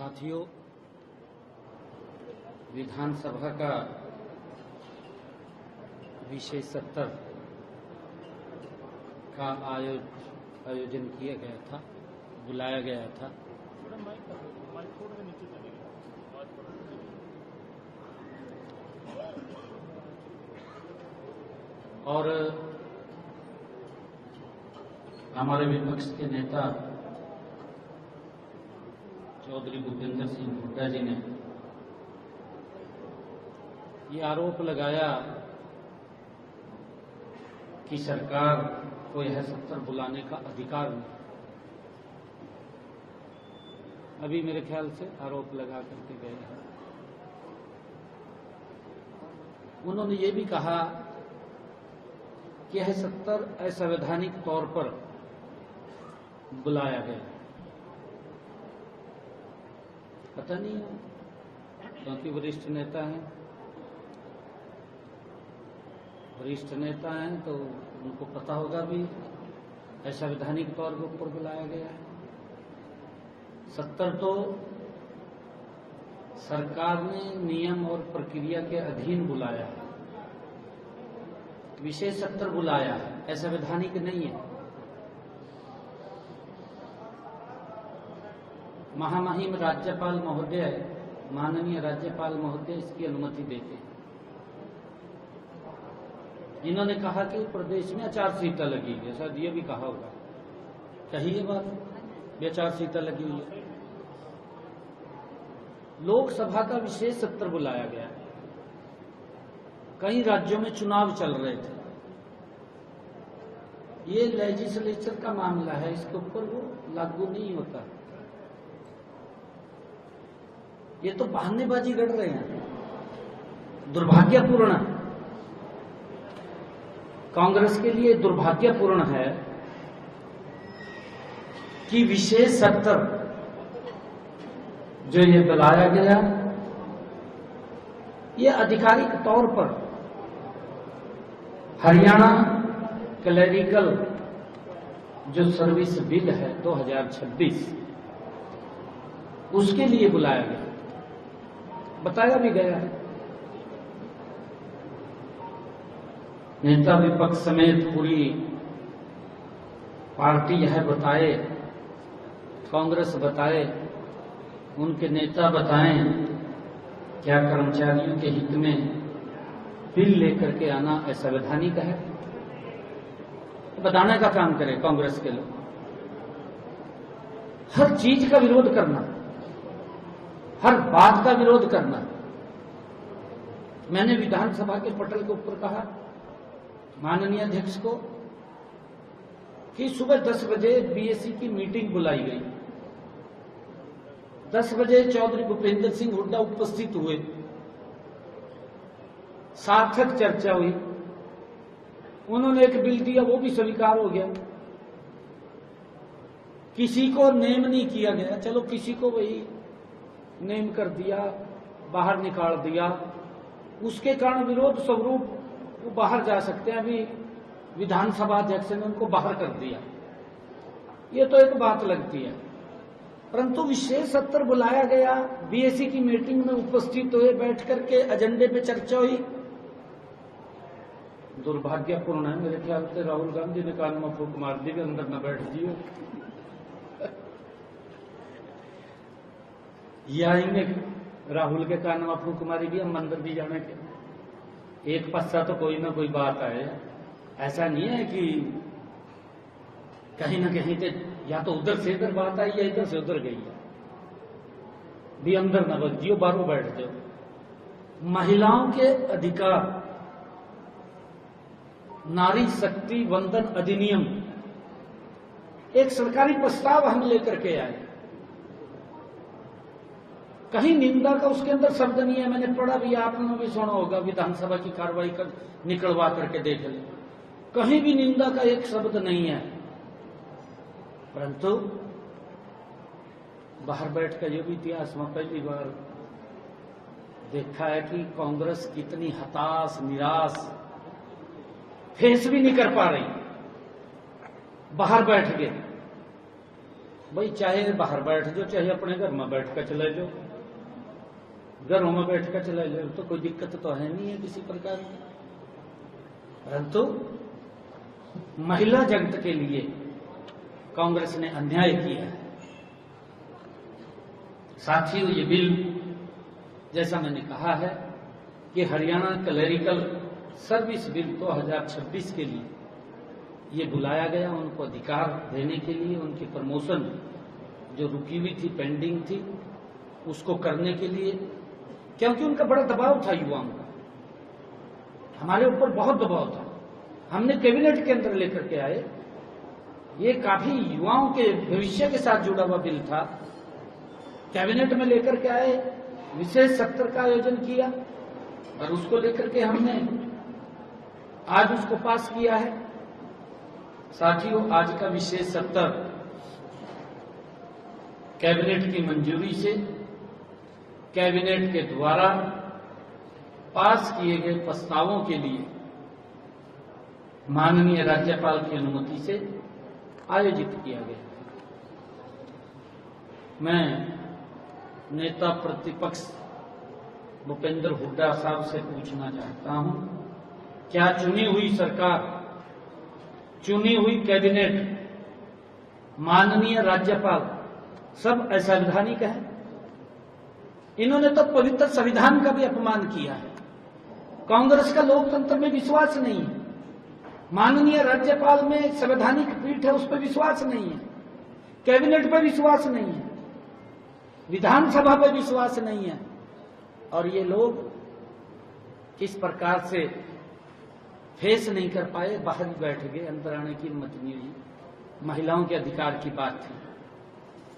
साथियों, विधानसभा का विशेष सत्र का आयोजन किया गया था, बुलाया गया था। और हमारे विपक्ष के नेता चौधरी भूपेंद्र सिंह हुड्डा जी ने ये आरोप लगाया कि सरकार को यह सत्र बुलाने का अधिकार नहीं। अभी मेरे ख्याल से आरोप लगा करके गए हैं। उन्होंने ये भी कहा कि यह सत्र असंवैधानिक तौर पर बुलाया गया। पता नहीं, क्योंकि वरिष्ठ नेता हैं तो उनको पता होगा भी असंवैधानिक तौर के ऊपर बुलाया गया है। सत्र तो सरकार ने नियम और प्रक्रिया के अधीन बुलाया है, विशेष सत्र बुलाया है, असंवैधानिक नहीं है। महामहिम राज्यपाल महोदय, माननीय राज्यपाल महोदय इसकी अनुमति देते हैं। इन्होंने कहा कि प्रदेश में आचारसंहिता लगी है, शायद ये भी कहा होगा, कही ये बात, आचारसंहिता लगी हुई है। लोकसभा का विशेष सत्र बुलाया गया है। कई राज्यों में चुनाव चल रहे थे। ये लेजिस्लेचर का मामला है, इसके ऊपर वो लागू नहीं होता। ये तो बहानेबाजी कर रहे हैं। दुर्भाग्यपूर्ण, कांग्रेस के लिए दुर्भाग्यपूर्ण है कि विशेष सत्र जो ये बुलाया गया, ये आधिकारिक तौर पर हरियाणा क्लैरिकल जो सर्विस बिल है 2026, उसके लिए बुलाया गया, बताया भी गया है। नेता विपक्ष समेत पूरी पार्टी यह बताए, कांग्रेस बताए, उनके नेता बताएं, क्या कर्मचारियों के हित में बिल लेकर के आना असंवैधानिक है? बताने का काम करें कांग्रेस के लोग। हर चीज का विरोध करना, हर बात का विरोध करना। मैंने विधानसभा के पटल के ऊपर कहा माननीय अध्यक्ष को कि सुबह 10 बजे बीएससी की मीटिंग बुलाई गई। 10 बजे चौधरी भूपेंद्र सिंह हुड्डा उपस्थित हुए, सार्थक चर्चा हुई, उन्होंने एक बिल दिया, वो भी स्वीकार हो गया। किसी को नेम नहीं किया गया, चलो किसी को वही नेम कर दिया, बाहर निकाल दिया, उसके कारण विरोध स्वरूप वो बाहर जा सकते हैं। अभी विधानसभा अध्यक्ष ने उनको बाहर कर दिया, ये तो एक बात लगती है। परंतु विशेष सत्र बुलाया गया, बीएससी की मीटिंग में उपस्थित हुए, बैठ करके एजेंडे पे चर्चा हुई। दुर्भाग्यपूर्ण है, मेरे ख्याल से राहुल गांधी ने कान में फूंक मार दी कि अंदर न बैठ जियो। ये आएंगे राहुल के कान में फूंक मारी भी, हम अंदर भी जाने के एक पस्सा तो कोई ना कोई बात आए। ऐसा नहीं है कि कहीं ना कहीं से या तो उधर से इधर बात आई या इधर से उधर गई है। भी अंदर न बच जियो, बाहरों बैठ जाओ। महिलाओं के अधिकार, नारी शक्ति वंदन अधिनियम, एक सरकारी प्रस्ताव हम लेकर के आए। कहीं निंदा का उसके अंदर शब्द नहीं है। मैंने पढ़ा भी, आपने भी सुना होगा, विधानसभा की कार्रवाई कर निकलवा करके देख ले, कहीं भी निंदा का एक शब्द नहीं है। परंतु बाहर बैठकर ये भी इतिहास में पहली बार देखा है कि कांग्रेस कितनी हताश, निराश, फेस भी नहीं कर पा रही, बाहर बैठ के भाई चाहे बाहर बैठ जाओ, चाहे अपने घर में बैठ कर चले जाओ, घरों में बैठ कर चले जाओ, तो कोई दिक्कत तो है नहीं है किसी प्रकार की। परंतु महिला जगत के लिए कांग्रेस ने अन्याय किया है। साथियों, ये बिल जैसा मैंने कहा है कि हरियाणा क्लरिकल सर्विस बिल 2026 के लिए ये बुलाया गया, उनको अधिकार देने के लिए, उनकी प्रमोशन जो रुकी हुई थी, पेंडिंग थी, उसको करने के लिए, क्योंकि उनका बड़ा दबाव था युवाओं का, हमारे ऊपर बहुत दबाव था। हमने कैबिनेट के अंदर लेकर के आए, ये काफी युवाओं के भविष्य के साथ जुड़ा हुआ बिल था, कैबिनेट में लेकर के आए, विशेष सत्र का आयोजन किया और उसको लेकर के हमने आज उसको पास किया है। साथियों, आज का विशेष सत्र कैबिनेट की मंजूरी से, कैबिनेट के द्वारा पास किए गए प्रस्तावों के लिए माननीय राज्यपाल की अनुमति से आयोजित किया गया। मैं नेता प्रतिपक्ष भूपेंद्र हुड्डा साहब से पूछना चाहता हूं, क्या चुनी हुई सरकार, चुनी हुई कैबिनेट, माननीय राज्यपाल सब असंवैधानिक है? इन्होंने तो पवित्र संविधान का भी अपमान किया है। कांग्रेस का लोकतंत्र में विश्वास नहीं है, माननीय राज्यपाल में संवैधानिक पीठ है उस पर विश्वास नहीं है, कैबिनेट पर विश्वास नहीं है, विधानसभा पर विश्वास नहीं है, और ये लोग किस प्रकार से फेस नहीं कर पाए, बाहर ही बैठ गए, अंदर आने की हिम्मत नहीं हुई। महिलाओं के अधिकार की बात थी,